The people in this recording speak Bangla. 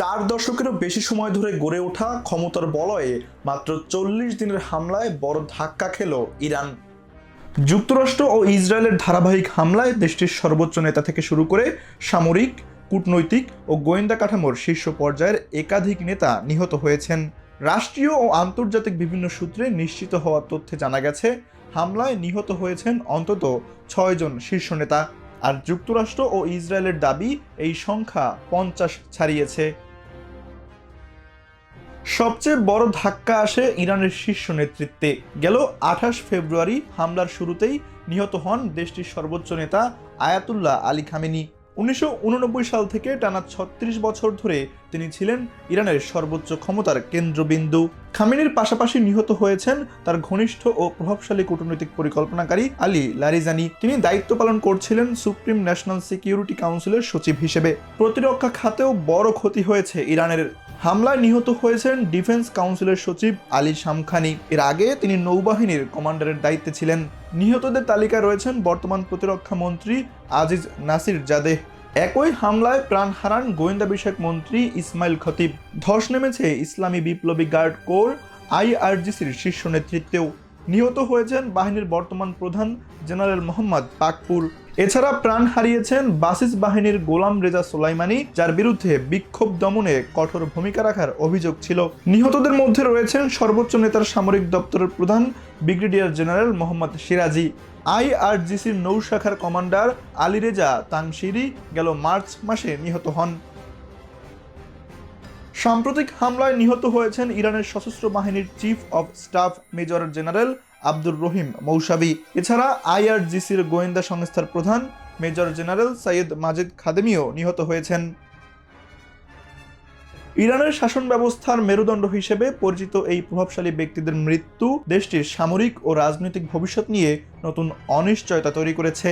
4 দশকেরও বেশি সময় ধরে গড়ে ওঠা ক্ষমতার বলয়ে মাত্র 40 দিনের হামলায় বড় ধাক্কা খেল ইরান। যুক্তরাষ্ট্র ও ইসরায়েলের ধারাবাহিক হামলায় দেশটির সর্বোচ্চ নেতা থেকে শুরু করে সামরিক, কূটনৈতিক ও গোয়েন্দা কাঠামোর শীর্ষ পর্যায়ের একাধিক নেতা নিহত হয়েছেন। রাষ্ট্রীয় ও আন্তর্জাতিক বিভিন্ন সূত্রে নিশ্চিত হওয়া তথ্যে জানা গেছে, হামলায় নিহত হয়েছেন অন্তত 6 জন শীর্ষ নেতা। আর যুক্তরাষ্ট্র ও ইসরায়েলের দাবি এই সংখ্যা 50 ছাড়িয়েছে। সবচেয়ে বড় ধাক্কা আসে ইরানের শীর্ষ নেতৃত্বে। গেল 28 ফেব্রুয়ারি হামলার শুরুতেই নিহত হন দেশটির সর্বোচ্চ নেতা আয়াতুল্লাহ আলী খামেনি। 1989 সাল থেকে টানা 36 বছর ধরে তিনি ছিলেন ইরানের সর্বোচ্চ ক্ষমতার কেন্দ্রবিন্দু। খামেনির পাশাপাশি নিহত হয়েছেন তার ঘনিষ্ঠ ও প্রভাবশালী কূটনৈতিক পরিকল্পনাকারী আলী লারিজানি। তিনি দায়িত্ব পালন করছিলেন সুপ্রিম ন্যাশনাল সিকিউরিটি কাউন্সিলের সচিব হিসেবে। প্রতিরক্ষা খাতেও বড় ক্ষতি হয়েছে ইরানের। হামলায় নিহত হয়েছেন ডিফেন্স কাউন্সিলের সচিব আলী শামখানি। এর আগে তিনি নৌবাহিনীর কমান্ডারের দায়িত্বে ছিলেন। নিহতদের তালিকায় রয়েছেন বর্তমান প্রতিরক্ষা মন্ত্রী আজিজ নাসির জাদেহ। একই হামলায় প্রাণ হারান গোয়েন্দা বিষয়ক মন্ত্রী ইসমাইল খতিব। ধস নেমেছে ইসলামী বিপ্লবী গার্ড কোর IRGCর শীর্ষ নেতৃত্বেও। নিহত হয়েছেন বাহিনীর বর্তমান প্রধান জেনারেল মোহাম্মদ পাকপুর। এছাড়া প্রাণ হারিয়েছেন বাসিস বাহিনীর গোলাম রেজা সোলাইমানি, যার বিরুদ্ধে বিক্ষোভ দমনে কঠোর ভূমিকা রাখার অভিযোগ ছিল। নিহতদের মধ্যে রয়েছেন সর্বোচ্চ নেতার সামরিক দপ্তরের প্রধান ব্রিগেডিয়ার জেনারেল মোহাম্মদ সিরাজি। IRGCর নৌ শাখার কমান্ডার আলী রেজা তানশিরি গেল মার্চ মাসে নিহত হন। সাম্প্রতিক হামলায় নিহত হয়েছেন ইরানের সশস্ত্র বাহিনীর chief of staff major general Abdur Rahim Mousavi. এছাড়া IRGCর গোয়েন্দা সংস্থার প্রধান মেজর জেনারেল সৈয়দ মাজিদ খাদেমিও নিহত হয়েছেন। ইরানের শাসন ব্যবস্থার মেরুদণ্ড হিসেবে পরিচিত এই প্রভাবশালী ব্যক্তিদের মৃত্যু দেশটির সামরিক ও রাজনৈতিক ভবিষ্যৎ নিয়ে নতুন অনিশ্চয়তা তৈরি করেছে।